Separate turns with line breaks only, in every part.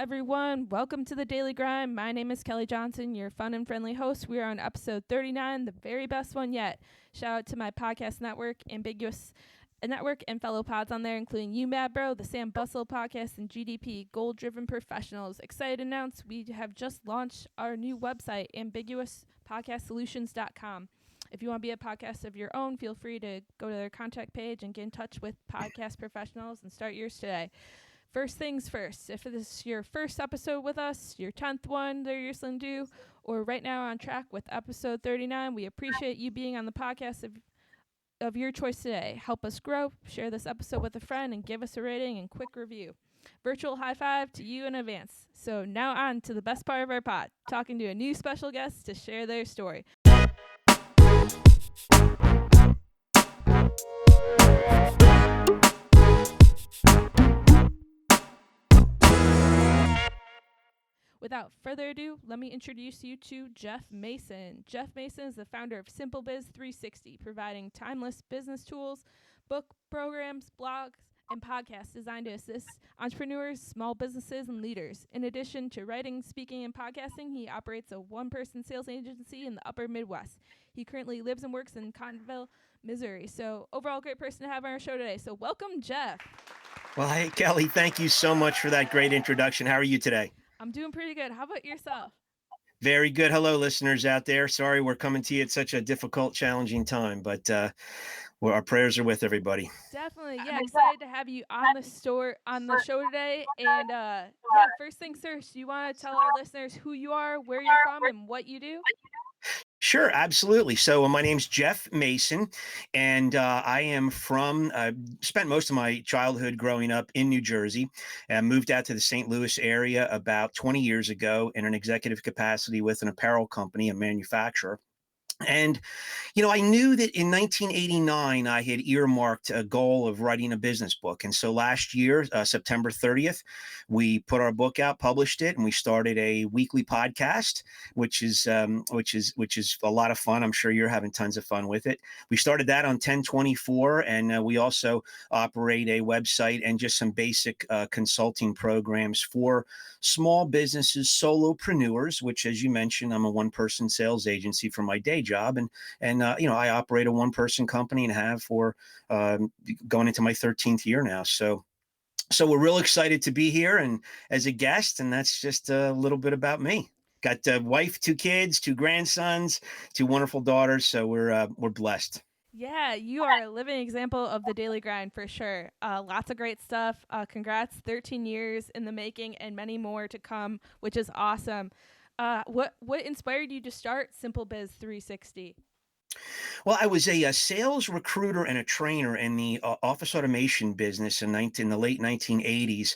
everyone? Welcome to the Daily Grind. My name is Kelly Johnson, your fun and friendly host. We are on episode 39, the very best one yet. Shout out to my podcast network, Ambiguous Network, and fellow pods on there, including You Mad Bro, the Sam Bustle podcast, and GDP, Goal Driven Professionals. Excited to announce we have just launched our new website, ambiguouspodcastsolutions.com. If you want to be a podcast of your own, feel free to go to their contact page and get in touch with podcast professionals and start yours today. First things first, if this is your first episode with us, your 10th one that you're listening to, or right now on track with episode 39, we appreciate you being on the podcast of your choice today. Help us grow, share this episode with a friend, and give us a rating and quick review. Virtual high five to you in advance. So now on to the best part of our pod, talking to a new special guest to share their story. Without further ado, let me introduce you to Jeff Mason. Jeff Mason is the founder of Simple Biz 360, providing timeless business tools, book programs, blogs, and podcasts designed to assist entrepreneurs, small businesses, and leaders. In addition to writing, speaking, and podcasting, he operates a one-person sales agency in the upper Midwest. He currently lives and works in Cottonville, Missouri. So overall, great person to have on our show today. So welcome, Jeff.
Well, hey, Kelly, thank you so much for that great introduction. How are you today?
I'm doing pretty good. How about yourself?
Very good. Hello, listeners out there. Sorry we're coming to you at such a difficult, challenging time, but our prayers are with everybody.
Definitely, yeah. Excited to have you on the show today. And first things first, you want to tell our listeners who you are, where you're from, and what you do?
Sure, absolutely. So my name's Jeff Mason, and I am spent most of my childhood growing up in New Jersey, and moved out to the St. Louis area about 20 years ago in an executive capacity with an apparel company, a manufacturer. And, I knew that in 1989, I had earmarked a goal of writing a business book. And so last year, September 30th, we put our book out, published it, and we started a weekly podcast, which is a lot of fun. I'm sure you're having tons of fun with it. We started that on 10/24, and we also operate a website and just some basic consulting programs for small businesses, solopreneurs, which, as you mentioned, I'm a one-person sales agency for my day job, and I operate a one-person company and have for going into my 13th year now. So we're real excited to be here and as a guest, and that's just a little bit about me. Got a wife, 2 kids, 2 grandsons, 2 wonderful daughters. So we're blessed.
Yeah, you are a living example of the daily grind for sure. Lots of great stuff. Congrats, 13 years in the making and many more to come, which is awesome. What inspired you to start Simple Biz 360?
Well, I was a sales recruiter and a trainer in the office automation business in the late 1980s,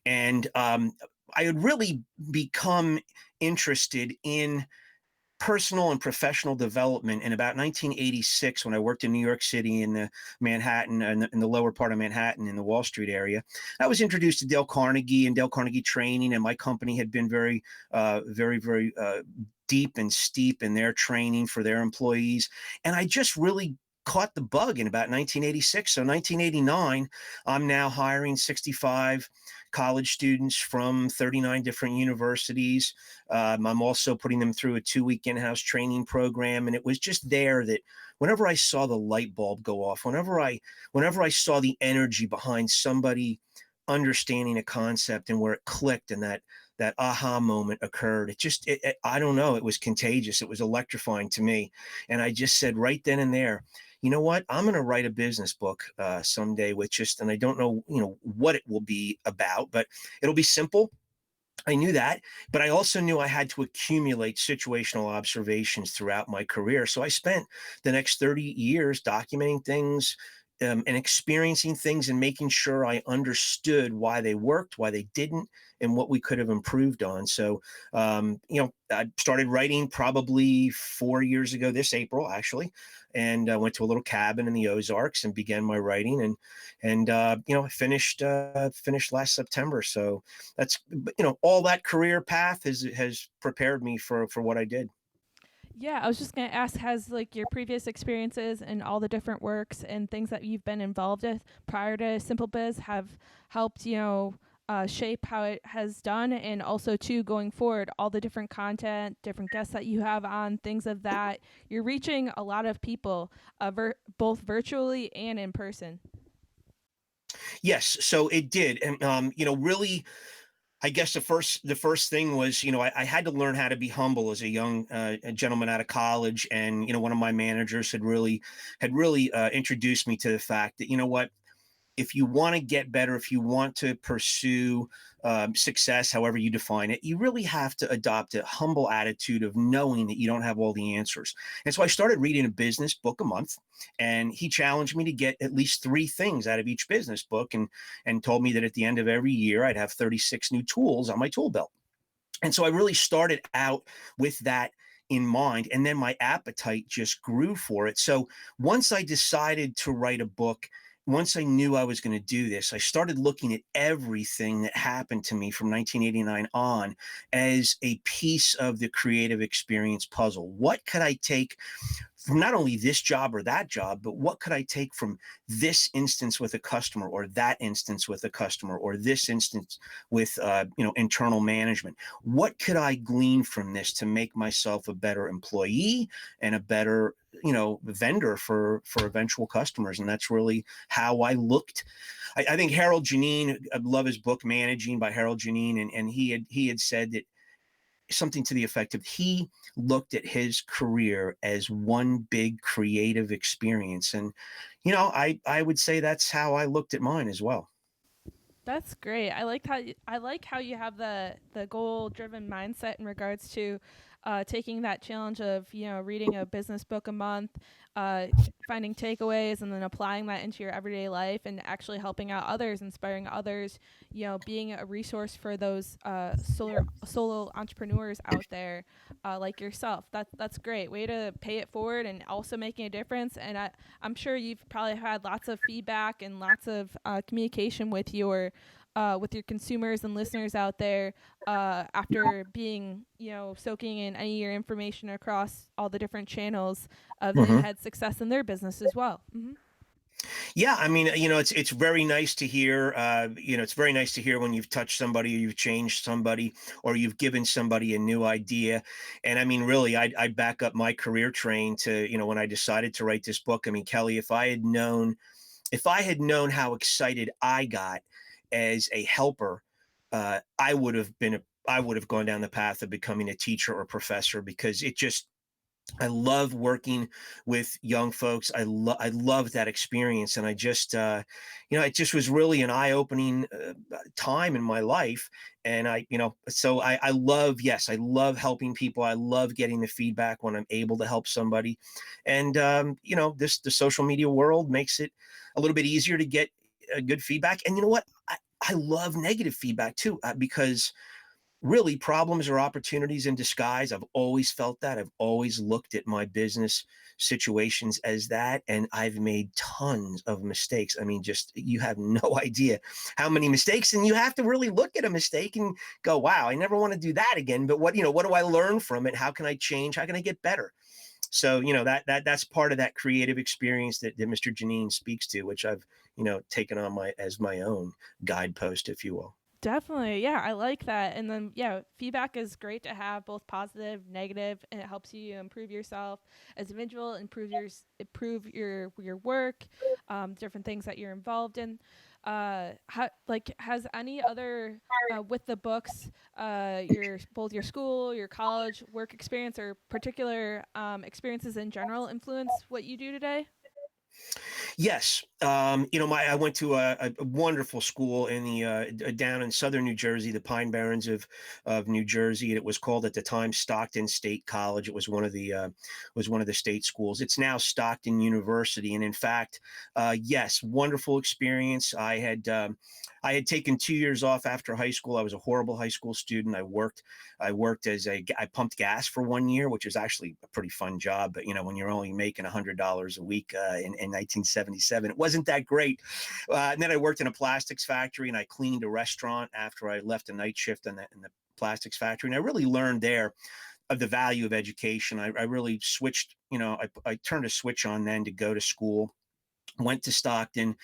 and I had really become interested in personal and professional development in about 1986 when I worked in New York City in the Manhattan and in the lower part of Manhattan in the Wall Street area. I was introduced to Dale Carnegie and Dale Carnegie training, and my company had been very, very deep and steep in their training for their employees. And I just really caught the bug in about 1986. So 1989, I'm now hiring 65 college students from 39 different universities. I'm also putting them through a 2-week in-house training program. And it was just there that whenever I saw the light bulb go off, whenever I saw the energy behind somebody understanding a concept and where it clicked and that aha moment occurred, I don't know, it was contagious. It was electrifying to me. And I just said right then and there, you know what? I'm going to write a business book someday and I don't know, what it will be about, but it'll be simple. I knew that, but I also knew I had to accumulate situational observations throughout my career. So I spent the next 30 years documenting things, and experiencing things and making sure I understood why they worked, why they didn't, and what we could have improved on. So, I started writing probably 4 years ago, this April, actually, and I went to a little cabin in the Ozarks and began my writing, and I finished last September. So that's, all that career path has prepared me for what I did.
Yeah, I was just going to ask, has like your previous experiences and all the different works and things that you've been involved with prior to Simple Biz have helped, shape how it has done, and also too going forward, all the different content, different guests that you have on, things of that. You're reaching a lot of people, both virtually and in person.
Yes, so it did, and really, I guess the first thing was, I had to learn how to be humble as a young a gentleman out of college, and one of my managers had really introduced me to the fact that, what, if you want to get better, if you want to pursue success, however you define it, you really have to adopt a humble attitude of knowing that you don't have all the answers. And so I started reading a business book a month, and he challenged me to get at least three things out of each business book, and told me that at the end of every year, I'd have 36 new tools on my tool belt. And so I really started out with that in mind. And then my appetite just grew for it. So once I decided to write a book, once I knew I was going to do this, I started looking at everything that happened to me from 1989 on as a piece of the creative experience puzzle. What could I take from not only this job or that job, but what could I take from this instance with a customer, or that instance with a customer, or this instance with internal management? What could I glean from this to make myself a better employee and a better vendor for eventual customers? And that's really how I looked. I think Harold Janine, I love his book Managing by Harold Janine, and he had said that something to the effect of, he looked at his career as one big creative experience. And I would say that's how I looked at mine as well.
That's great. I like how you have the goal driven mindset in regards to taking that challenge of reading a business book a month, uh, finding takeaways, and then applying that into your everyday life and actually helping out others, inspiring others. Being a resource for those solo entrepreneurs out there like yourself. That's great. Way to pay it forward and also making a difference. And I'm sure you've probably had lots of feedback and lots of communication with your consumers and listeners out there after being, soaking in any of your information across all the different channels. They've
Mhm.
had success in their business as well.
Yeah, I mean, it's very nice to hear. It's very nice to hear when you've touched somebody, or you've changed somebody, or you've given somebody a new idea. And I mean, really, I back up my career train to, when I decided to write this book. I mean, Kelly, if I had known how excited I got as a helper, I would have gone down the path of becoming a teacher or professor, because I love working with young folks. I love that experience, and it just was really an eye opening time in my life. And I love, yes, I love helping people. I love getting the feedback when I'm able to help somebody, and the social media world makes it a little bit easier to get good feedback. And you know what? I love negative feedback too, because really, problems are opportunities in disguise. I've always felt that. I've always looked at my business situations as that, and I've made tons of mistakes. I mean, just, you have no idea how many mistakes. And you have to really look at a mistake and go, wow, I never want to do that again. But what do I learn from it? How can I change? How can I get better? So that's part of that creative experience that Mr. Janine speaks to, which I've taken on my own guidepost, if you will.
Definitely. Yeah, I like that. And then yeah, feedback is great to have, both positive, negative, and it helps you improve yourself as an individual, improve your work, different things that you're involved in. Has any other with the books, your both your school, your college, work experience, or particular experiences in general influence what you do today?
Yes, I went to a wonderful school in the down in southern New Jersey, the Pine Barrens of New Jersey. It was called at the time Stockton State College. It was one of the state schools. It's now Stockton University, and in fact, yes, wonderful experience. I had taken 2 years off after high school. I was a horrible high school student. I worked I pumped gas for 1 year, which was actually a pretty fun job. But when you're only making $100 a week in 1977, it wasn't that great. And then I worked in a plastics factory, and I cleaned a restaurant after I left a night shift in the plastics factory. And I really learned there of the value of education. I really switched. I turned a switch on then to go to school, went to Stockton,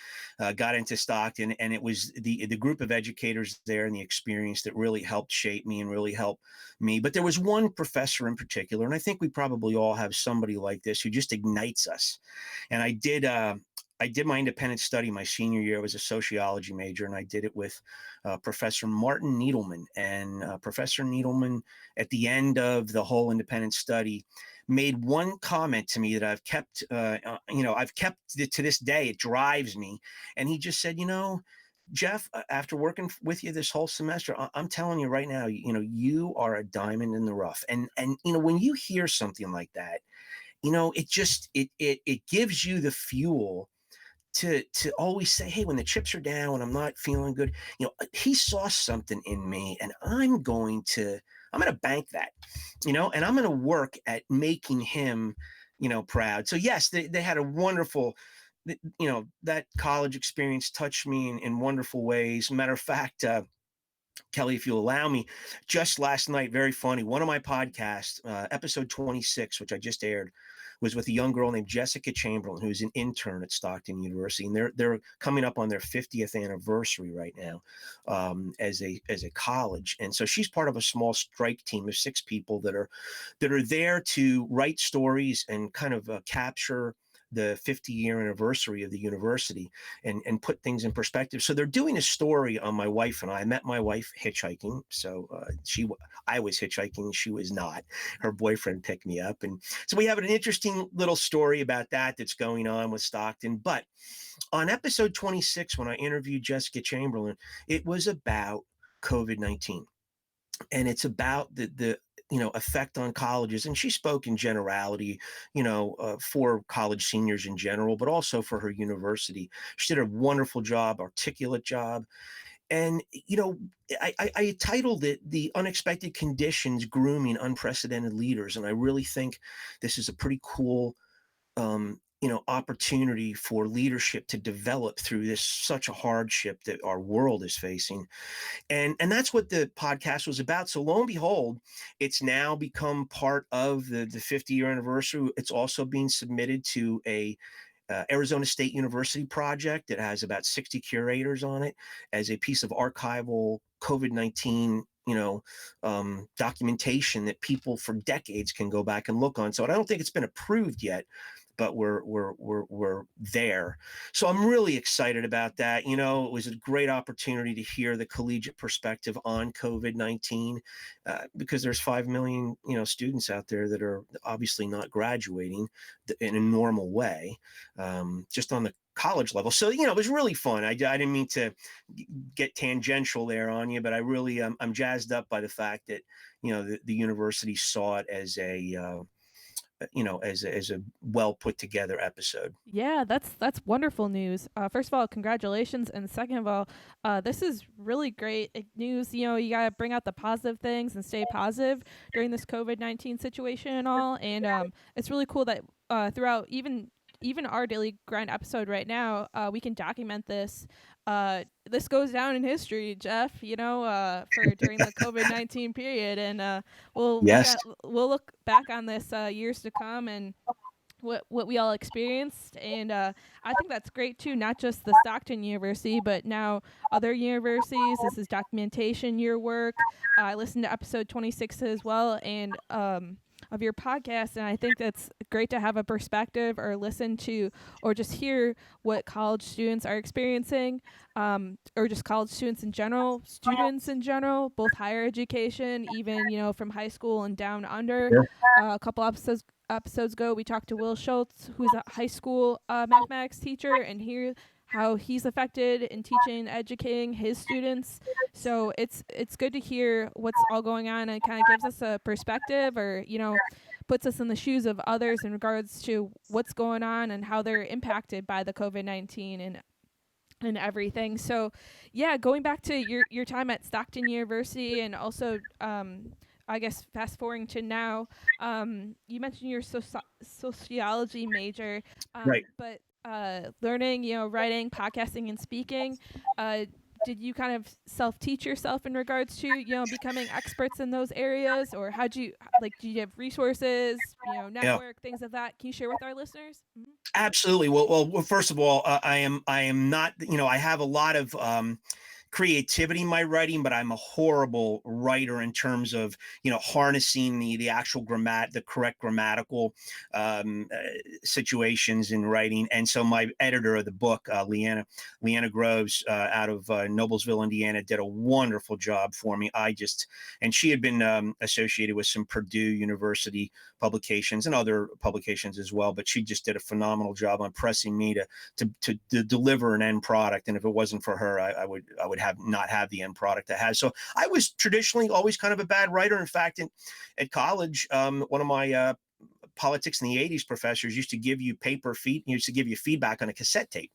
got into Stockton, and it was the group of educators there and the experience that really helped shape me and really helped me. But there was one professor in particular, and I think we probably all have somebody like this who just ignites us. And I did my independent study my senior year. I was a sociology major, and I did it with Professor Martin Needleman. And Professor Needleman, at the end of the whole independent study, made one comment to me that I've kept, I've kept it to this day. It drives me. And he just said, Jeff, after working with you this whole semester, I'm telling you right now, you are a diamond in the rough. And when you hear something like that, it just it gives you the fuel to always say, hey, when the chips are down, when I'm not feeling good, he saw something in me, and I'm going to bank that, and I'm going to work at making him, proud. So yes, they had a wonderful, that college experience touched me in wonderful ways. Matter of fact, Kelly, if you allow me, just last night, very funny. One of my podcasts, episode 26, which I just aired, was with a young girl named Jessica Chamberlain, who's an intern at Stockton University, and they're coming up on their 50th anniversary right now, as a college. And so she's part of a small strike team of 6 people that are there to write stories and kind of capture the 50-year anniversary of the university and put things in perspective. So they're doing a story on my wife and I met my wife hitchhiking. So I was hitchhiking, she was not. Her boyfriend picked me up, and so we have an interesting little story about that's going on with Stockton. But on episode 26, when I interviewed Jessica Chamberlain, it was about COVID-19, and it's about the effect on colleges. And she spoke in generality, for college seniors in general, but also for her university. She did a wonderful job, articulate job. And I titled it "The Unexpected Conditions Grooming Unprecedented Leaders," and I really think this is a pretty cool opportunity for leadership to develop through this such a hardship that our world is facing. And that's what the podcast was about. So lo and behold, it's now become part of the 50-year anniversary. It's also being submitted to a Arizona State University project that has about 60 curators on it as a piece of archival COVID-19 documentation that people for decades can go back and look on. So I don't think it's been approved yet, but we're there. So I'm really excited about that. It was a great opportunity to hear the collegiate perspective on COVID-19, because there's 5 million students out there that are obviously not graduating in a normal way, just on the college level. So it was really fun. I didn't mean to get tangential there on you, but I really I'm jazzed up by the fact that the university saw it as a well put together episode.
Yeah, that's wonderful news. First of all, congratulations, and second of all, this is really great news. You gotta bring out the positive things and stay positive during this COVID-19 situation and all. And it's really cool that throughout even our daily grind episode right now, we can document this. This goes down in history, Jeff. For during the COVID-19 period, and
Yes.
we'll look back on this years to come and what we all experienced. And I think that's great too, not just the Stockton University but now other universities. This is documentation, your work. I listened to episode 26 as well, and of your podcast, and I think that's great to have a perspective or listen to or just hear what college students are experiencing, or just college students in general, both higher education, even from high school and down under. A couple episodes ago, we talked to Will Schultz, who's a high school mathematics teacher, and hear how he's affected in teaching and educating his students. So it's good to hear what's all going on, and kind of gives us a perspective, or puts us in the shoes of others in regards to what's going on and how they're impacted by the COVID-19 and everything. So yeah, going back to your time at Stockton University, and also I guess fast forwarding to now, you mentioned your sociology major,
Right.
but learning, writing, podcasting, and speaking. Uh, did you kind of self-teach yourself in regards to, becoming experts in those areas, or how'd you like? Do you have resources,
Yeah.
network, things of that? Can you share with our listeners? Mhm.
Absolutely. Well, first of all, I am not. I have a lot of creativity in my writing, but I'm a horrible writer in terms of harnessing the actual the correct grammatical uh, situations in writing. And so my editor of the book, Leanna Groves, out of Noblesville, Indiana, did a wonderful job for me. And she had been associated with some Purdue University publications and other publications as well, but she just did a phenomenal job on pressing me to deliver an end product. And if it wasn't for her, I would have not have the end product I had. So I was traditionally always kind of a bad writer. In fact, at college, one of my politics in the '80s professors used to give you used to give you feedback on a cassette tape.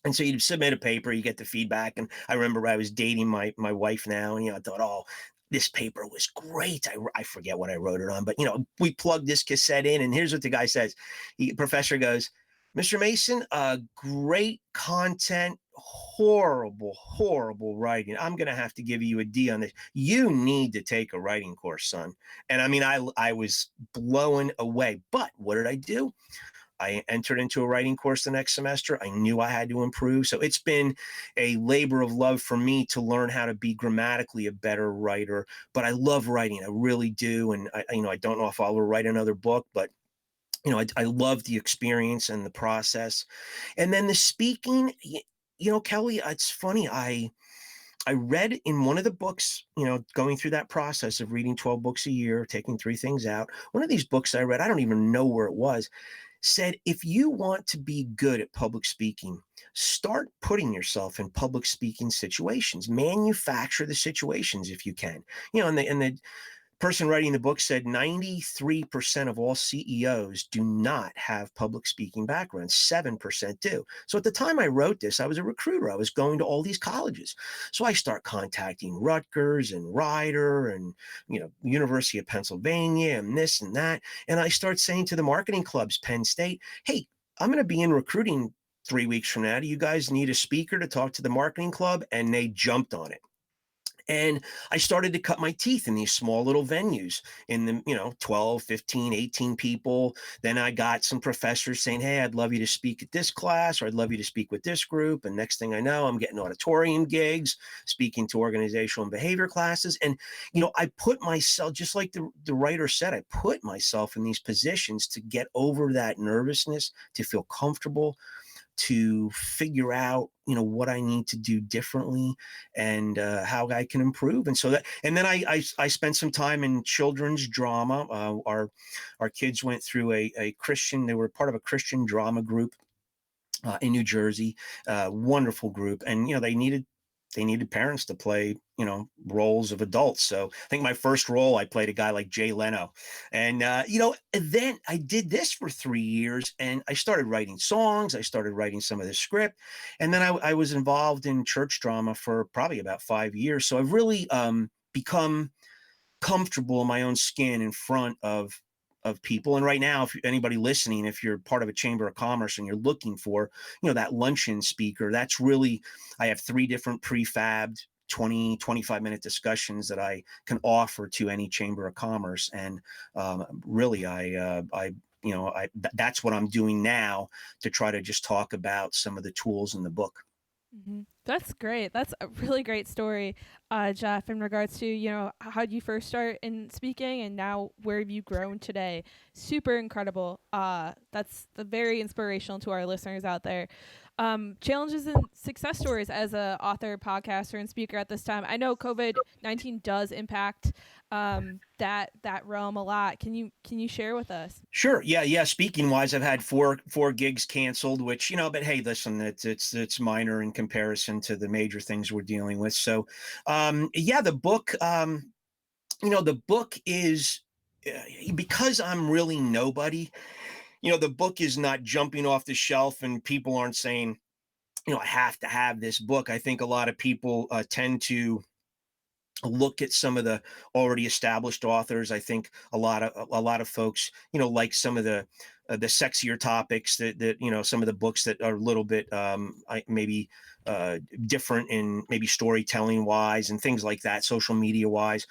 And so you'd submit a paper, you get the feedback. And I remember I was dating my wife now, and I thought, oh, this paper was great. I forget what I wrote it on, but we plugged this cassette in, and here's what the guy says. Professor goes, Mr. Mason, great content, horrible writing. I'm gonna have to give you a D on this. You need to take a writing course, son. And I mean, I was blown away. But what did I do? I entered into a writing course the next semester. I knew I had to improve. So it's been a labor of love for me to learn how to be grammatically a better writer. But I love writing. I really do. And I don't know if I'll ever write another book, but I love the experience and the process. And then the speaking, Kelly, it's funny. I read in one of the books, going through that process of reading 12 books a year, taking three things out. One of these books I read, I don't even know where it was, said if you want to be good at public speaking, start putting yourself in public speaking situations. Manufacture the situations if you can. And the person writing the book said 93% of all CEOs do not have public speaking backgrounds. 7% do. So at the time I wrote this, I was a recruiter. I was going to all these colleges. So I start contacting Rutgers and Rider and, University of Pennsylvania and this and that. And I start saying to the marketing clubs, Penn State, hey, I'm going to be in recruiting 3 weeks from now. Do you guys need a speaker to talk to the marketing club? And they jumped on it. And I started to cut my teeth in these small little venues in the, 12, 15, 18 people. Then I got some professors saying, hey, I'd love you to speak at this class, or I'd love you to speak with this group. And next thing I know, I'm getting auditorium gigs, speaking to organizational and behavior classes. And, I put myself, just like the writer said, I put myself in these positions to get over that nervousness, to feel comfortable, to figure out what I need to do differently, and how I can improve. And so and then I spent some time in children's drama. Our kids went through a Christian. They were part of a Christian drama group in New Jersey. Wonderful group. And they needed parents to play roles of adults. So I think my first role, I played a guy like Jay Leno. And then I did this for 3 years, and I started writing songs. I started writing some of the script, and then I was involved in church drama for probably about 5 years. So I've really become comfortable in my own skin in front of people. And right now, if anybody listening, if you're part of a chamber of commerce and you're looking for that luncheon speaker, that's really, I have 3 different prefabbed 20 25-minute discussions that I can offer to any chamber of commerce. And really, that's what I'm doing now, to try to just talk about some of the tools in the book.
That's great. That's a really great story, Jeff, in regards to, how did you first start in speaking and now where have you grown today? Super incredible. That's very inspirational to our listeners out there. Challenges and success stories as a author, podcaster, and speaker at this time. I know COVID-19 does impact that realm a lot. Can you share with us?
Sure. Yeah. Speaking wise, I've had four gigs canceled, which, but hey, listen, it's minor in comparison to the major things we're dealing with. So, yeah, the book is, because I'm really nobody. The book is not jumping off the shelf, and people aren't saying, I have to have this book. I think a lot of people tend to look at some of the already established authors. I think a lot of folks, like some of the the sexier topics that some of the books that are a little bit maybe different in maybe storytelling wise and things like that, social media wise.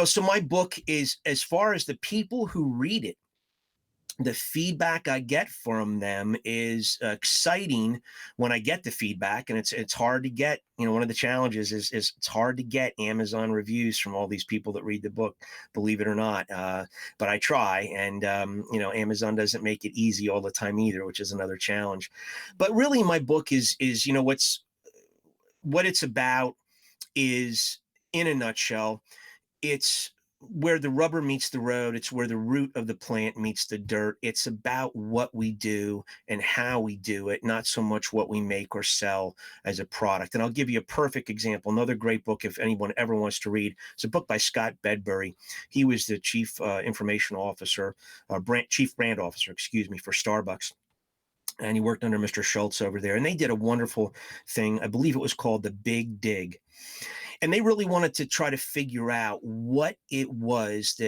So my book is, as far as the people who read it, the feedback I get from them is exciting when I get the feedback, and it's hard to get. One of the challenges is it's hard to get Amazon reviews from all these people that read the book, believe it or not. But I try, and Amazon doesn't make it easy all the time either, which is another challenge. But really, my book is what it's about is, in a nutshell, it's where the rubber meets the road. It's where the root of the plant meets the dirt. It's about what we do and how we do it, not so much what we make or sell as a product. And I'll give you a perfect example. Another great book, if anyone ever wants to read, it's a book by Scott Bedbury. He was the chief information officer, chief brand officer, excuse me, for Starbucks. And he worked under Mr. Schultz over there. And they did a wonderful thing. I believe it was called The Big Dig, and they really wanted to try to figure out what it was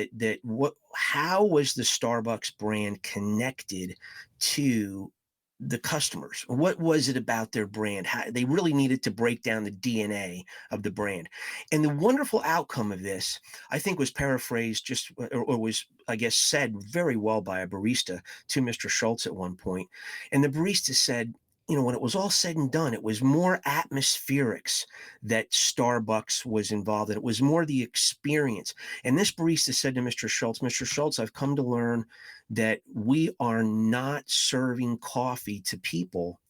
how was the Starbucks brand connected to the customers? What was it about their brand? They really needed to break down the DNA of the brand. And the wonderful outcome of this, I think, was paraphrased or was, I guess, said very well by a barista to Mr. Schultz at one point. And the barista said, when it was all said and done, it was more atmospherics that Starbucks was involved in. It was more the experience. And this barista said to Mr. Schultz, I've come to learn that we are not serving coffee to people.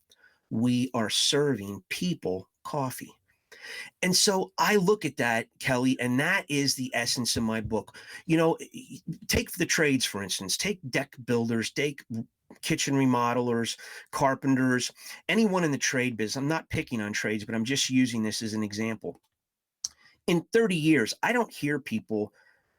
We are serving people coffee. And so I look at that, Kelly, and that is the essence of my book. Take the trades, for instance, take deck builders, take kitchen remodelers, carpenters, anyone in the trade business. I'm not picking on trades, but I'm just using this as an example. In 30 years, I don't hear people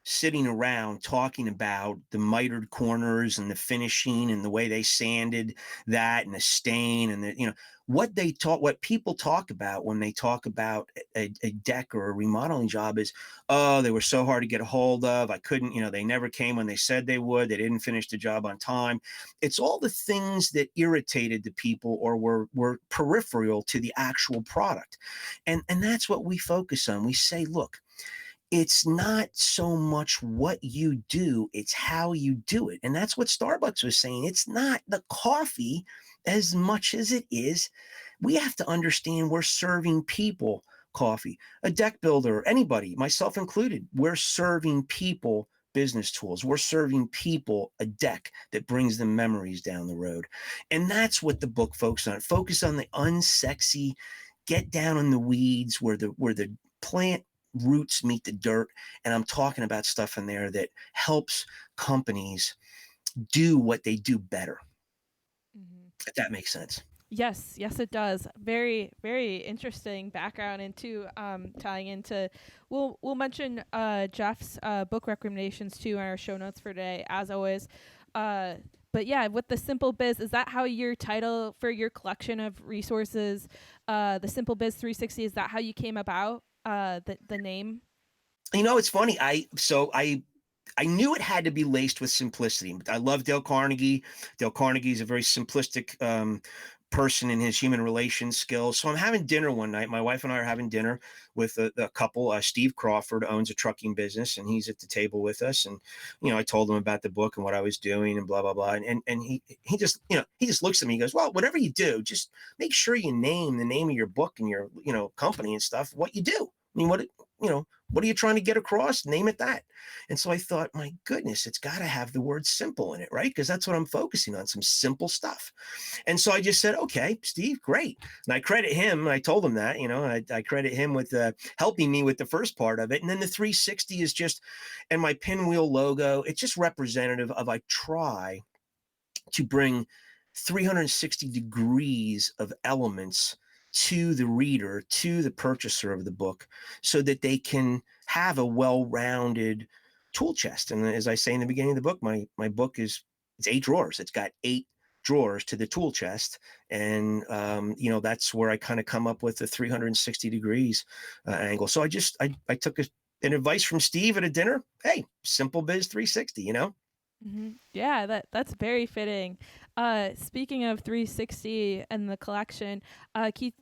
sitting around talking about the mitered corners and the finishing and the way they sanded that and the stain and what people talk about when they talk about a deck or a remodeling job is, oh, they were so hard to get a hold of. I couldn't, they never came when they said they would. They didn't finish the job on time. It's all the things that irritated the people or were peripheral to the actual product. And that's what we focus on. We say, look, it's not so much what you do, it's how you do it. And that's what Starbucks was saying. It's not the coffee as much as it is. We have to understand we're serving people coffee. A deck builder, anybody, myself included, we're serving people business tools. We're serving people a deck that brings them memories down the road. And that's what the book focuses on. Focus on the unsexy, get down in the weeds where the plant roots meet the dirt. And I'm talking about stuff in there that helps companies do what they do better. Mm-hmm. If that makes sense.
Yes, it does. Very, very interesting background into tying into. We'll mention Jeff's book recommendations too in our show notes for today, as always. But yeah, with the Simple Biz, is that how your title for your collection of resources, the Simple Biz 360, is that how you came about the name?
It's funny. I knew it had to be laced with simplicity. I love Dale Carnegie. Dale Carnegie is a very simplistic person in his human relations skills. So I'm having dinner one night. My wife and I are having dinner with a couple. Steve Crawford owns a trucking business, and he's at the table with us. And I told him about the book and what I was doing, and blah blah blah. And he just he just looks at me. He goes, "Well, whatever you do, just make sure you name the name of your book and your company and stuff. What you do. I mean, what are you trying to get across? Name it that." And so I thought, my goodness, it's got to have the word simple in it, right? Because that's what I'm focusing on, some simple stuff. And so I just said, okay, Steve, great. And I credit him. I told him that, I credit him with helping me with the first part of it. And then the 360 is just, and my pinwheel logo, it's just representative of, I try to bring 360 degrees of elements to the reader, to the purchaser of the book, so that they can have a well-rounded tool chest. And as I say in the beginning of the book, my book it's 8 drawers. It's got 8 drawers to the tool chest. And, that's where I kind of come up with the 360 degrees angle. So I took an advice from Steve at a dinner. Hey, Simple Biz 360,
Yeah, that's very fitting. Speaking of 360 and the collection, Keith,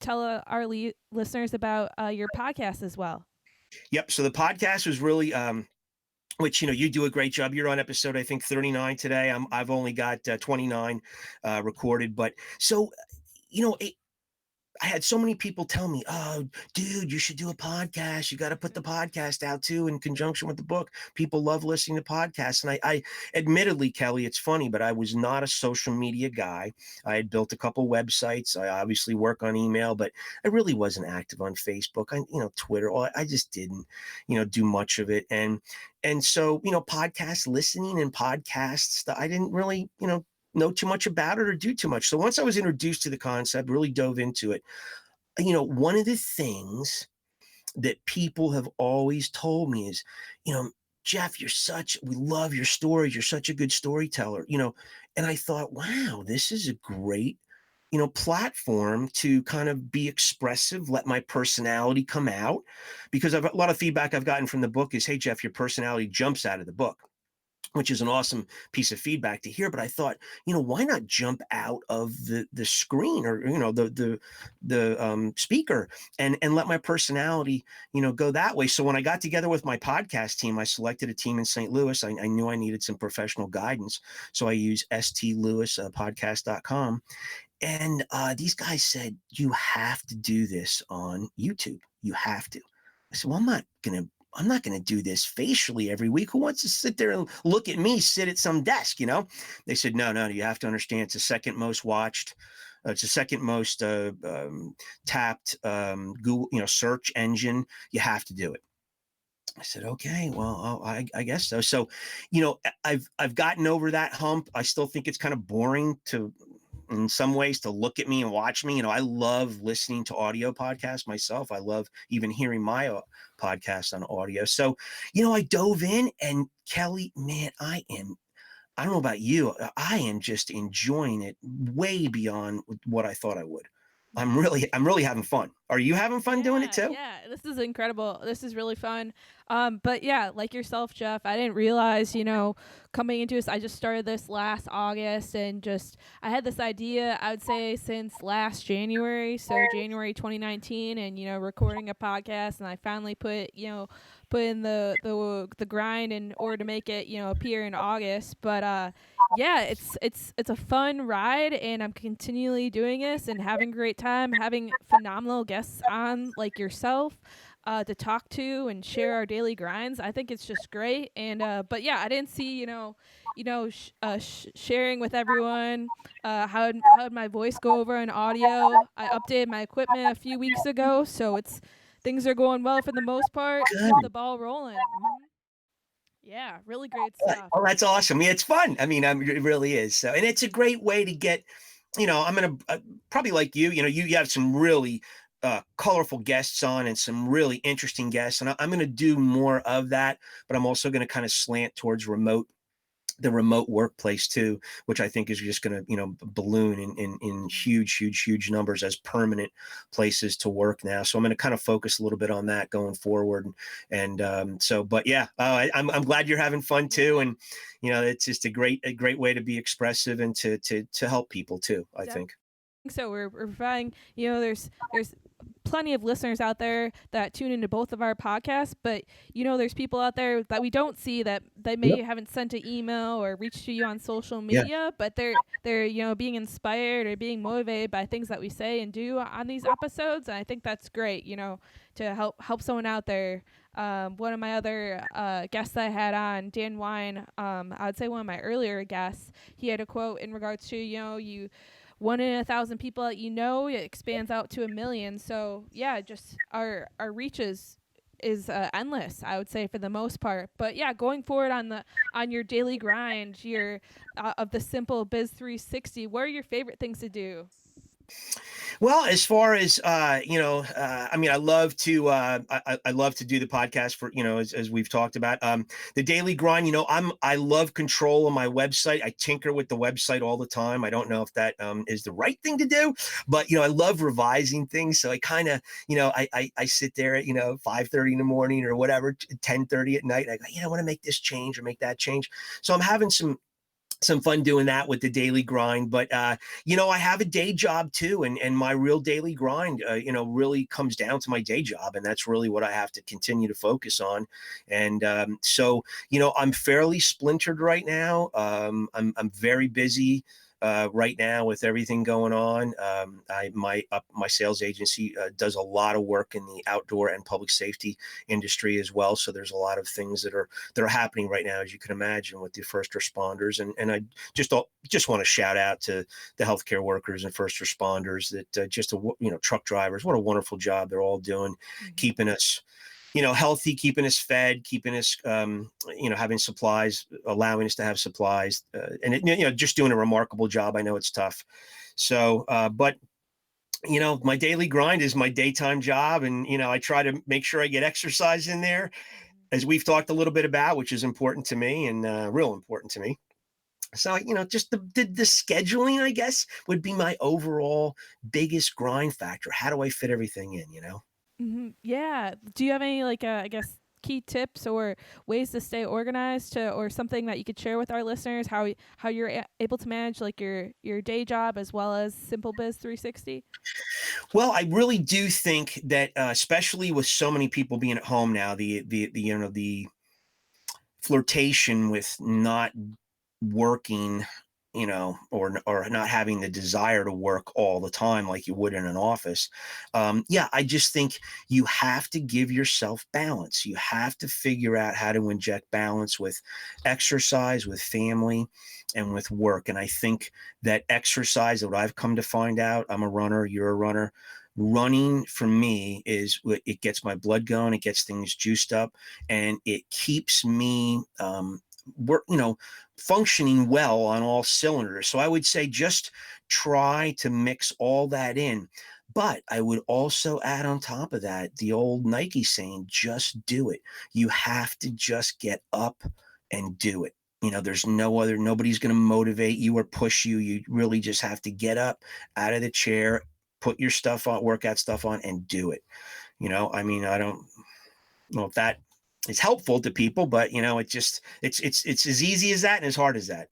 tell our listeners about your podcast as well.
Yep. So the podcast was really, which you do a great job. You're on episode I think 39 today. I've only got 29 recorded, but so it, I had so many people tell me, "Oh, dude, you should do a podcast. You got to put the podcast out too in conjunction with the book. People love listening to podcasts." And I admittedly, Kelly, it's funny, but I was not a social media guy. I had built a couple websites. I obviously work on email, but I really wasn't active on Facebook. Twitter. I just didn't, do much of it. And so, podcast listening and podcasts, I didn't really, know too much about it or do too much. So once I was introduced to the concept, really dove into it. One of the things that people have always told me is, Jeff, we love your stories. You're such a good storyteller, and I thought, wow, this is a great, platform to kind of be expressive, let my personality come out, because a lot of feedback I've gotten from the book is, hey, Jeff, your personality jumps out of the book, which is an awesome piece of feedback to hear. But I thought, why not jump out of the screen, or the speaker, and let my personality go that way. So when I got together with my podcast team, I selected a team in St. Louis. I knew I needed some professional guidance, so I use stlewispodcast.com. And these guys said, you have to do this on YouTube. You have to. I said, well, I'm not going to do this facially every week. Who wants to sit there and look at me sit at some desk, They said, no, you have to understand it's the second most watched. It's the second most tapped Google, search engine. You have to do it. I said, okay, well, I guess so. So, I've gotten over that hump. I still think it's kind of boring in some ways to look at me and watch me. I love listening to audio podcasts myself. I love even hearing my podcast on audio. So, I dove in, and Kelly, man, I don't know about you. I am just enjoying it way beyond what I thought I would.
Yeah.
I'm really having fun. Are you having fun doing it
Yeah,
too?
yeah. This is incredible. This is really fun. But yeah, like yourself, Jeff, I didn't realize, coming into this, I just started this last August, and just I had this idea, I would say, since last January, so January 2019, and recording a podcast, and I finally put in the grind in order to make it, appear in August. But yeah, it's a fun ride, and I'm continually doing this and having a great time, having phenomenal guests on like yourself, to talk to and share our daily grinds. I think it's just great. And but yeah, I didn't see sharing with everyone how'd my voice go over in audio. I updated my equipment a few weeks ago, so it's things are going well for the most part. Keep the
Good.
ball rolling. Yeah, really great stuff.
Oh, that's awesome. Yeah, it's fun. I mean, it really is. So, and it's a great way to get, I'm going to probably like you have some really colorful guests on and some really interesting guests. And I'm going to do more of that, but I'm also going to kind of slant towards the remote workplace too, which I think is just going to, balloon in huge, huge, huge numbers as permanent places to work now. So I'm going to kind of focus a little bit on that going forward. And but yeah, I'm glad you're having fun too.
Yeah.
And, it's just a great way to be expressive and to help people too, I
Definitely.
think.
So we're providing, there's plenty of listeners out there that tune into both of our podcasts, but there's people out there that we don't see, that they
Yep.
may haven't sent an email or reached to you on social
Yeah.
media, but they're being inspired or being motivated by things that we say and do on these episodes. And I think that's great, to help someone out there. One of my other guests that I had on, Dan Wine, I would say one of my earlier guests, he had a quote in regards to, you one in 1,000 people that it expands out to 1,000,000. So yeah, just our reach is endless, I would say, for the most part. But yeah, going forward on your daily grind, your of the Simple Biz 360, what are your favorite things to do?
Well, as far as I mean, I love to do the podcast for as we've talked about the daily grind. I love control on my website. I tinker with the website all the time. I don't know if that is the right thing to do, but I love revising things. So I kind of I sit there at 5:30 in the morning or whatever, 10:30 at night. I go, I want to make this change or make that change. So I'm having some fun doing that with the daily grind. But I have a day job too, and my real daily grind really comes down to my day job, and that's really what I have to continue to focus on. And so I'm fairly splintered right now. I'm very busy right now with everything going on. My sales agency does a lot of work in the outdoor and public safety industry as well. So there's a lot of things that are happening right now, as you can imagine, with the first responders. And I just want to shout out to the healthcare workers and first responders that truck drivers. What a wonderful job they're all doing,
Mm-hmm.
keeping us healthy, keeping us fed, keeping us, having supplies, allowing us to have supplies, just doing a remarkable job. I know it's tough. So, but my daily grind is my daytime job, and I try to make sure I get exercise in there, as we've talked a little bit about, which is important to me and real important to me. So, just the scheduling, I guess, would be my overall biggest grind factor. How do I fit everything in?
Yeah. Do you have any I guess key tips or ways to stay organized or something that you could share with our listeners how you're able to manage your day job as well as Simple Biz 360?
Well, I really do think that, especially with so many people being at home now, the flirtation with not working, or not having the desire to work all the time like you would in an office. Yeah, I just think you have to give yourself balance. You have to figure out how to inject balance with exercise, with family, and with work. And I think that exercise, what I've come to find out, I'm a runner, you're a runner. Running for me it gets my blood going, it gets things juiced up, and it keeps me work, functioning well on all cylinders. So I would say just try to mix all that in. But I would also add on top of that the old Nike saying, just do it. You have to just get up and do it. There's nobody's going to motivate you or push you. You really just have to get up out of the chair, put your stuff on, workout stuff on, and do it. I mean, I don't know if that is helpful to people, but it's as easy as that and as hard as that.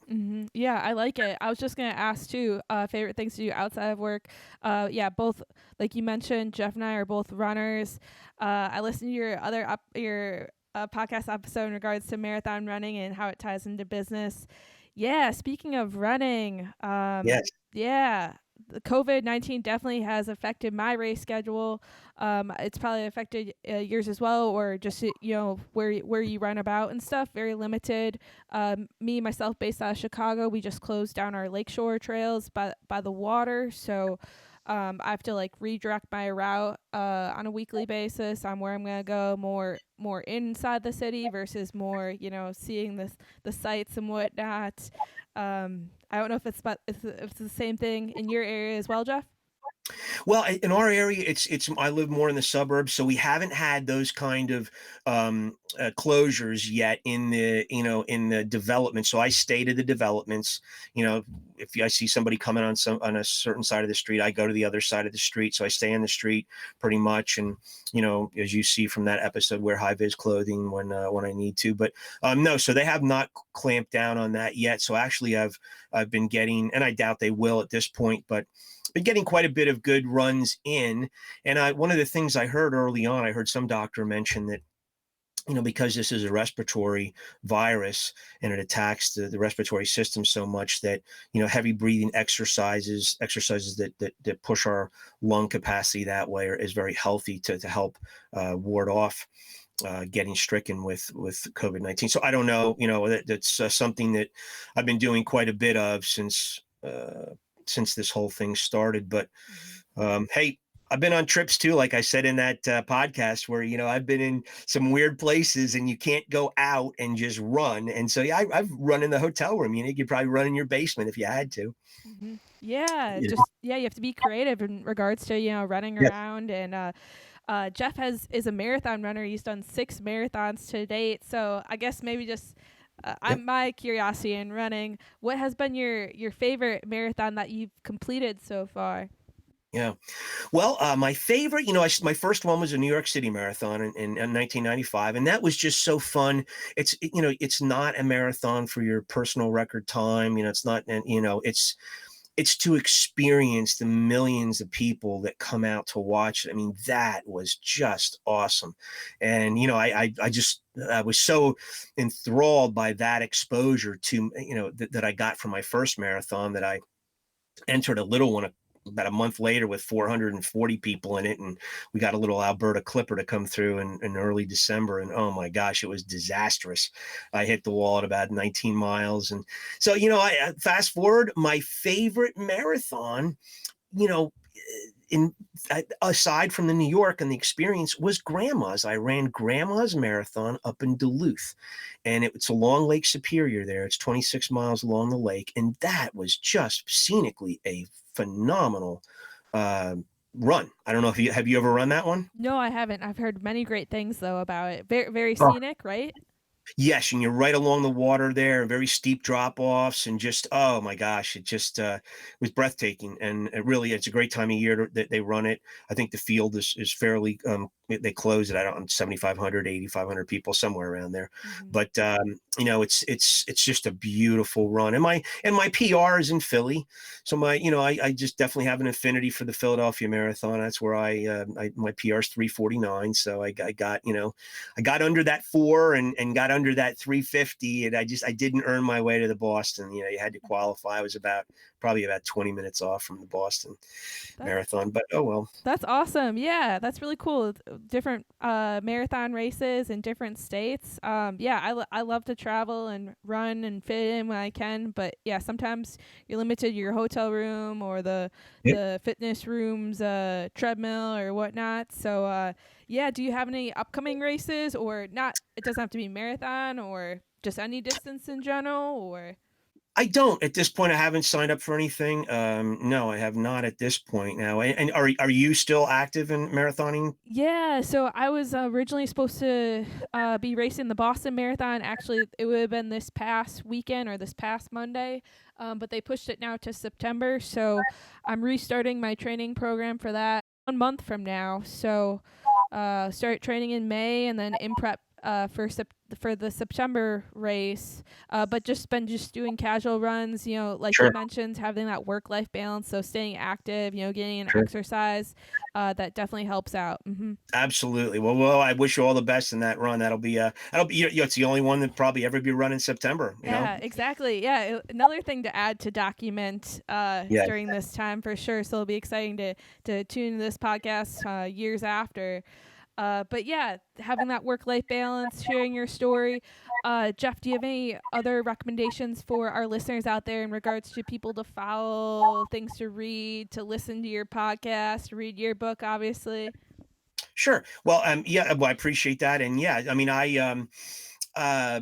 Yeah, I like it. I was just gonna ask too. Favorite things to do outside of work. Yeah, both like you mentioned, Jeff and I are both runners. I listened to your podcast episode in regards to marathon running and how it ties into business. Yeah, speaking of running,
Yes.
yeah, the COVID-19 definitely has affected my race schedule. It's probably affected yours as well, or just where you run about and stuff. Very limited. Me myself, based out of Chicago, we just closed down our lakeshore trails by the water, so I have to redirect my route on a weekly basis on where I'm gonna go more inside the city versus more seeing the sights and whatnot. I don't know if if it's the same thing in your area as well, Jeff.
Well, in our area, it's I live more in the suburbs, so we haven't had those kind of closures yet in the development. So I stay to the developments. If I see somebody coming on a certain side of the street, I go to the other side of the street. So I stay on the street pretty much, and as you see from that episode, wear high vis clothing when I need to. But no, so they have not clamped down on that yet. So actually, I've been getting, and I doubt they will at this point, but been getting quite a bit of good runs in. And one of the things I heard early on, I heard some doctor mention that, because this is a respiratory virus and it attacks the respiratory system so much that, heavy breathing exercises that push our lung capacity that way is very healthy to help ward off getting stricken with COVID-19. So I don't know, that's something that I've been doing quite a bit of since this whole thing started. But
Mm-hmm.
hey, I've been on trips too, like I said in that podcast, where I've been in some weird places and you can't go out and just run. And so yeah, I've run in the hotel room. You could probably run in your basement if you had to.
Yeah,
Yeah.
just yeah, you have to be creative in regards to running
Yes.
around. And Jeff has is a marathon runner. He's done 6 marathons to date. So I guess maybe just
Yep.
I'm my curiosity in running. What has been your favorite marathon that you've completed so far?
Yeah. Well, my favorite, my first one was a New York City marathon in 1995, and that was just so fun. It's not a marathon for your personal record time. It's not, and it's to experience the millions of people that come out to watch it. I mean, that was just awesome. And I was so enthralled by that exposure to that I got from my first marathon, that I entered a little one about a month later with 440 people in it, and we got a little Alberta Clipper to come through in early December, and oh my gosh, it was disastrous. I hit the wall at about 19 miles. And so I fast forward, my favorite marathon, you know in aside from the New York and the experience, was Grandma's. I ran Grandma's marathon up in Duluth, and it's along Lake Superior there. It's 26 miles along the lake, and that was just scenically a phenomenal uh, run. I don't know if you ever run that one.
No, I haven't. I've heard many great things though about it. Very scenic, right?
Yes, and you're right along the water there, very steep drop-offs, and just, oh my gosh, it just, was breathtaking. And it's a great time of year that they run it. I think the field is fairly, they close it, I don't 7,500, 8,500 people, somewhere around there.
Hmm.
But, it's just a beautiful run. And my PR is in Philly. So I just definitely have an affinity for the Philadelphia Marathon. That's where my PR is 3:49. So I got under that 4 and got under that 350, and I didn't earn my way to the Boston. You had to qualify. I was probably about 20 minutes off from the Boston
That
Marathon, but oh well.
That's awesome. Yeah, that's really cool. Different marathon races in different states. Yeah, I love to travel and run and fit in when I can, but yeah, sometimes you're limited to your hotel room or
Yeah.
the fitness room's treadmill or whatnot. So yeah, do you have any upcoming races, or not? It doesn't have to be marathon, or just any distance in general, or
I don't at this point. I haven't signed up for anything. No, I have not at this point now. And are you still active in marathoning?
yeah, so I was originally supposed to be racing the Boston Marathon. Actually, it would have been this past weekend or this past Monday, but they pushed it now to September. So I'm restarting my training program for that 1 month from now. So start training in May and then in prep for the September race. But just doing casual runs. Like you
Sure,
mentioned, having that work life balance. So staying active. Getting in
sure.
exercise. That definitely helps out.
Absolutely. Well, I wish you all the best in that run. It's the only one that probably ever be run in September.
Yeah, exactly. Yeah, another thing to add to document
Yeah,
during this time for sure. So it'll be exciting to tune this podcast years after. But yeah, having that work life balance, sharing your story. Jeff, do you have any other recommendations for our listeners out there in regards to people to follow, things to read, to listen to your podcast, read your book, obviously?
sure. Well, yeah, well, I appreciate that. And yeah, I mean, uh,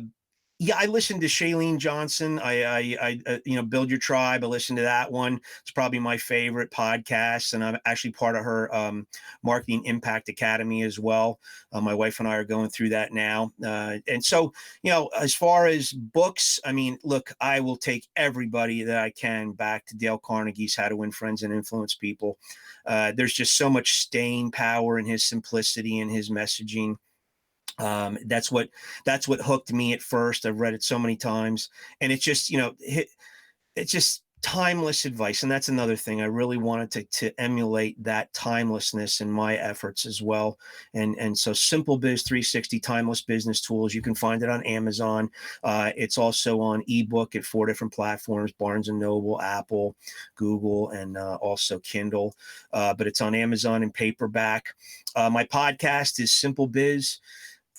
yeah, I listened to Shailene Johnson. Build Your Tribe. I listened to that one. It's probably my favorite podcast, and I'm actually part of her Marketing Impact Academy as well. My wife and I are going through that now. And so, as far as books, I mean, look, I will take everybody that I can back to Dale Carnegie's How to Win Friends and Influence People. There's just so much staying power in his simplicity and his messaging. That's what hooked me at first. I've read it so many times, and it's just timeless advice. And that's another thing I really wanted to emulate, that timelessness in my efforts as well. And so Simple Biz 360 Timeless Business Tools, you can find it on Amazon. It's also on ebook at 4 different platforms: Barnes and Noble, Apple, Google, and also Kindle. But it's on Amazon in paperback. My podcast is Simple Biz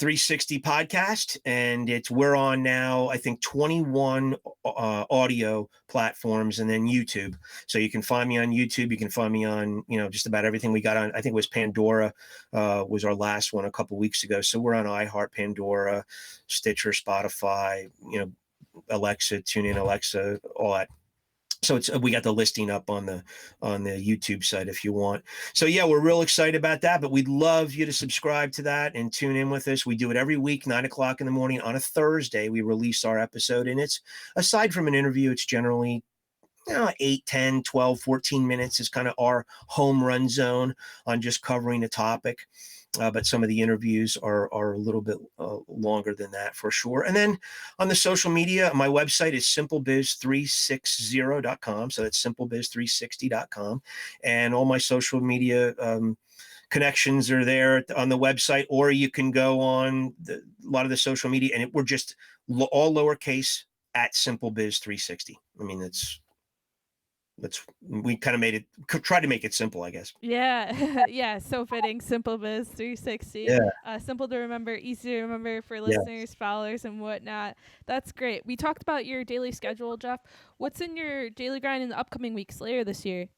360 podcast, and we're on now, I think, 21 audio platforms, and then YouTube. So you can find me on YouTube. You can find me on, just about everything. We got on, I think it was Pandora, was our last one a couple weeks ago. So we're on iHeart, Pandora, Stitcher, Spotify, Alexa, TuneIn, Alexa, all that. So we got the listing up on the YouTube site if you want. So yeah, we're real excited about that, but we'd love you to subscribe to that and tune in with us. We do it every week, 9 o'clock in the morning on a Thursday. We release our episode, and it's, aside from an interview, it's generally 8, 10, 12, 14 minutes is kind of our home run zone on just covering a topic. But some of the interviews are a little bit longer than that for sure. And then on the social media, my website is simplebiz360.com. So that's simplebiz360.com. And all my social media connections are there on the website, or you can go on a lot of the social media, and we're just all lowercase at simplebiz360. I mean, we kind of tried to make it simple, I guess.
Yeah, yeah, so fitting. Simple Biz 360.
Yeah.
Simple to remember, easy to remember for
Yeah.
listeners, followers, and whatnot. That's great. We talked about your daily schedule, Jeff. What's in your daily grind in the upcoming weeks later this year?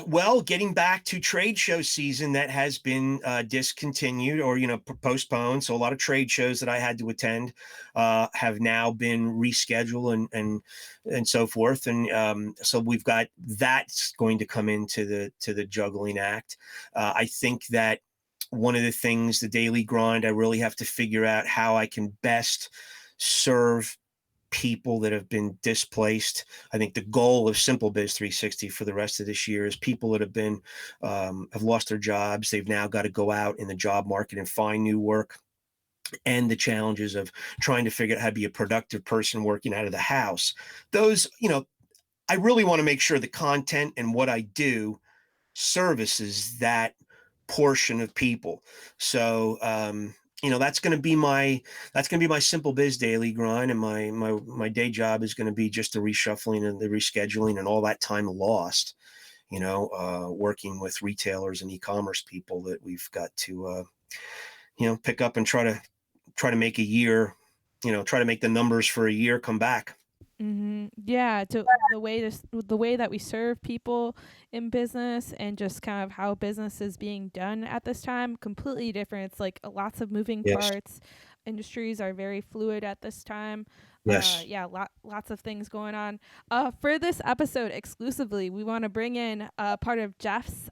Well, getting back to trade show season that has been discontinued or postponed. So a lot of trade shows that I had to attend have now been rescheduled and so forth. And so we've got that's going to come into the juggling act. I think that one of the things, the daily grind, I really have to figure out how I can best serve people that have been displaced. I think the goal of Simple Biz 360 for the rest of this year is people that have been have lost their jobs. They've now got to go out in the job market and find new work, and the challenges of trying to figure out how to be a productive person working out of the house. Those, I really want to make sure the content and what I do services that portion of people. So that's going to be my Simple Biz daily grind, and my day job is going to be just the reshuffling and the rescheduling and all that time lost, working with retailers and e-commerce people that we've got to pick up and try to make a year, try to make the numbers for a year come back.
Yeah, to the way that we serve people in business, and just kind of how business is being done at this time, completely different. It's like lots of moving
Yes.
parts. Industries are very fluid at this time.
Yes.
Yeah, lots of things going on. For this episode exclusively, we want to bring in part of Jeff's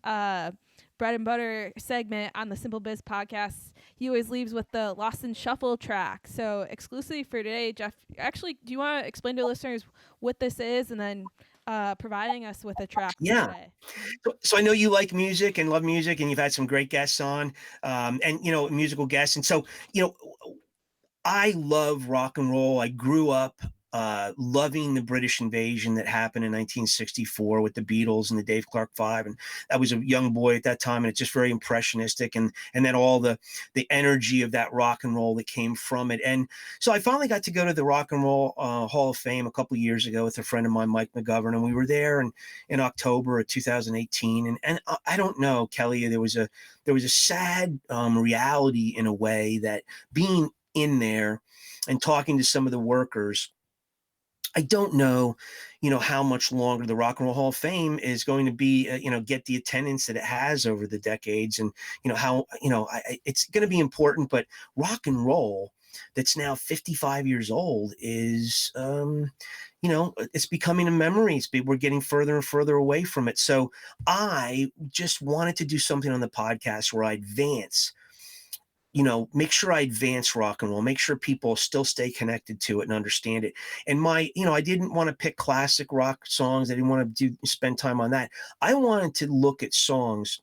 bread and butter segment on the Simple Biz podcast. He always leaves with the Lost and Shuffle track. So exclusively for today, Jeff, actually, do you want to explain to listeners what this is, and then providing us with a track for
Yeah.
today?
So I know you like music and love music, and you've had some great guests on, and musical guests. And so, I love rock and roll. I grew up loving the British invasion that happened in 1964 with the Beatles and the Dave Clark Five, and I was a young boy at that time, and it's just very impressionistic, and then all the energy of that rock and roll that came from it. And so I finally got to go to the Rock and Roll Hall of Fame a couple of years ago with a friend of mine, Mike McGovern, and we were there in October of 2018. And I don't know, Kelly, there was a sad reality in a way that being in there and talking to some of the workers, I don't know, how much longer the Rock and Roll Hall of Fame is going to be, get the attendance that it has over the decades, and how it's going to be important. But rock and roll, that's now 55 years old, is it's becoming a memory. We're getting further and further away from it. So I just wanted to do something on the podcast where I advance, make sure I advance rock and roll, make sure people still stay connected to it and understand it. And I didn't want to pick classic rock songs. I didn't want to spend time on that. I wanted to look at songs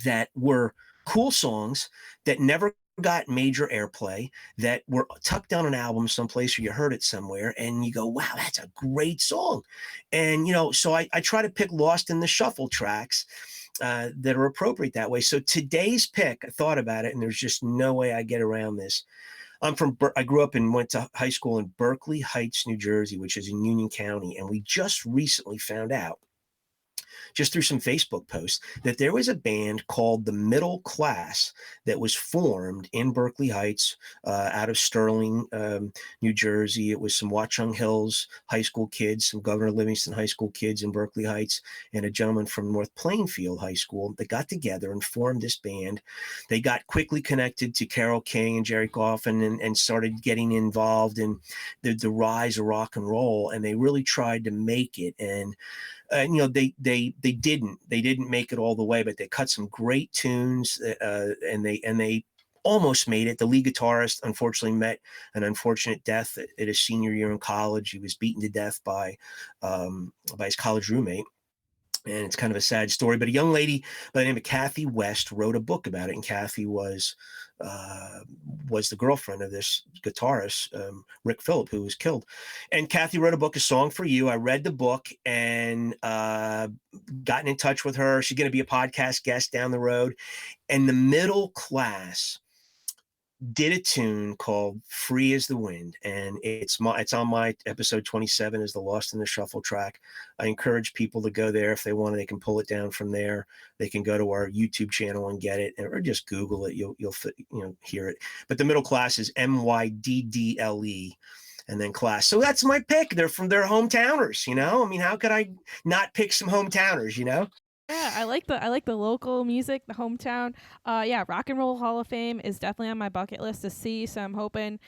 that were cool songs that never got major airplay, that were tucked down an album someplace, or you heard it somewhere and you go, wow, that's a great song. And, so I try to pick lost in the shuffle tracks that are appropriate that way. So today's pick, I thought about it, and there's just no way I get around this. I grew up and went to high school in Berkeley Heights, New Jersey, which is in Union County. And we just recently found out just through some Facebook posts, that there was a band called the Middle Class that was formed in Berkeley Heights, out of Sterling, New Jersey. It was some Watchung Hills high school kids, some Governor Livingston high school kids in Berkeley Heights, and a gentleman from North Plainfield High School that got together and formed this band. They got quickly connected to Carole King and Jerry Coffin, and started getting involved in the rise of rock and roll, and they really tried to make it. And they didn't make it all the way, but they cut some great tunes, and they almost made it. The lead guitarist unfortunately met an unfortunate death at his senior year in college. He was beaten to death by his college roommate. And it's kind of a sad story, but a young lady by the name of Kathy West wrote a book about it. And Kathy was the girlfriend of this guitarist, Rick Phillip, who was killed. And Kathy wrote a book, A Song for You. I read the book and gotten in touch with her. She's going to be a podcast guest down the road. And the Middle Class did a tune called Free as the Wind, and it's on my episode 27 is the Lost in the Shuffle track. I encourage people to go there. If they want, they can pull it down from there. They can go to our YouTube channel and get it, or just Google it. You'll hear it. But the Middle Class is MYDDLE, and then Class. So that's my pick. They're from their hometowners. I mean, how could I not pick some hometowners?
Yeah, I like the local music, the hometown. Rock and Roll Hall of Fame is definitely on my bucket list to see. So I'm hoping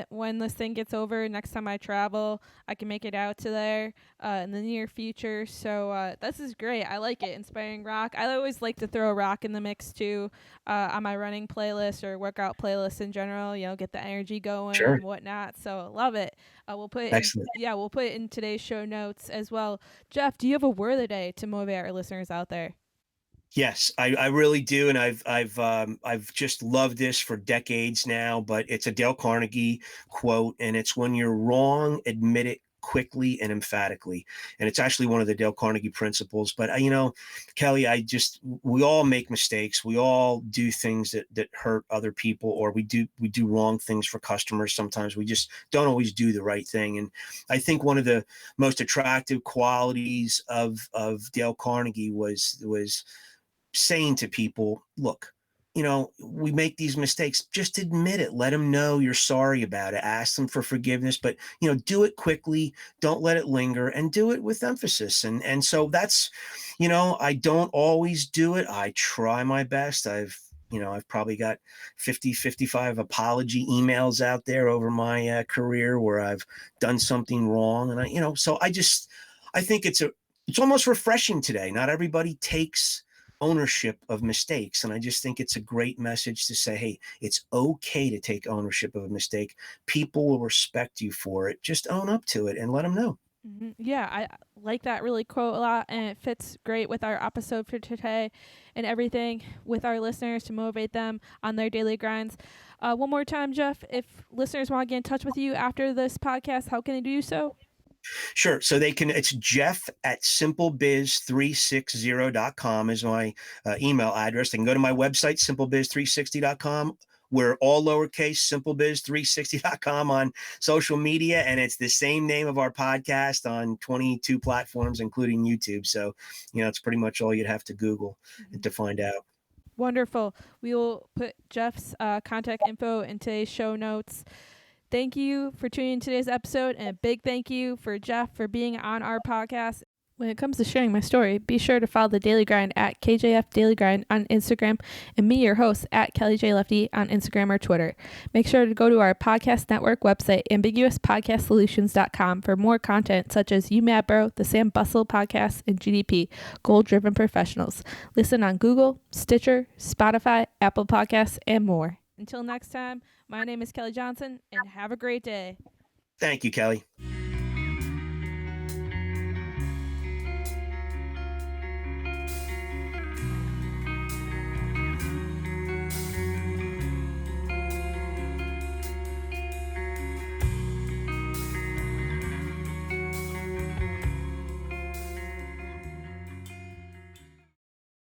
when this thing gets over, next time I travel, I can make it out to there in the near future. So this is great. I like it. Inspiring rock. I always like to throw rock in the mix too, on my running playlist or workout playlist in general. Get the energy going
Sure.
and whatnot. So love it. We'll put it
Excellent.
we'll put it in today's show notes as well. Jeff, do you have a word of the day to motivate our listeners out there?
Yes, I really do, and I've just loved this for decades now. But it's a Dale Carnegie quote, and it's, "When you're wrong, admit it quickly and emphatically." And it's actually one of the Dale Carnegie principles. But Kelly, we all make mistakes. We all do things that hurt other people, or we do wrong things for customers. Sometimes we just don't always do the right thing. And I think one of the most attractive qualities of Dale Carnegie was saying to people, look, we make these mistakes. Just admit it. Let them know you're sorry about it. Ask them for forgiveness, but do it quickly. Don't let it linger, and do it with emphasis. And so that's, I don't always do it. I try my best. I've probably got 55 apology emails out there over my career where I've done something wrong. And so I think it's almost refreshing today. Not everybody takes ownership of mistakes. And I just think it's a great message to say, hey, it's okay to take ownership of a mistake. People will respect you for it. Just own up to it and let them know.
Mm-hmm. Yeah, I like that really quote a lot, and it fits great with our episode for today and everything with our listeners to motivate them on their daily grinds. One more time, Jeff, if listeners want to get in touch with you after this podcast, how can they do so?
Sure. So it's Jeff at simplebiz360.com is my email address. They can go to my website, simplebiz360.com. We're all lowercase, simplebiz360.com on social media. And it's the same name of our podcast on 22 platforms, including YouTube. So, it's pretty much all you'd have to Google to find out.
Wonderful. We will put Jeff's contact info in today's show notes. Thank you for tuning in today's episode, and a big thank you for Jeff for being on our podcast. When it comes to sharing my story, be sure to follow the Daily Grind at KJF Daily Grind on Instagram, and me, your host, at Kelly J. Lefty on Instagram or Twitter. Make sure to go to our podcast network website, ambiguouspodcastsolutions.com, for more content such as You Mad Bro, the Sam Bustle podcast, and GDP, Goal Driven Professionals. Listen on Google, Stitcher, Spotify, Apple Podcasts, and more. Until next time, my name is Kelly Johnson, and have a great day.
Thank you, Kelly.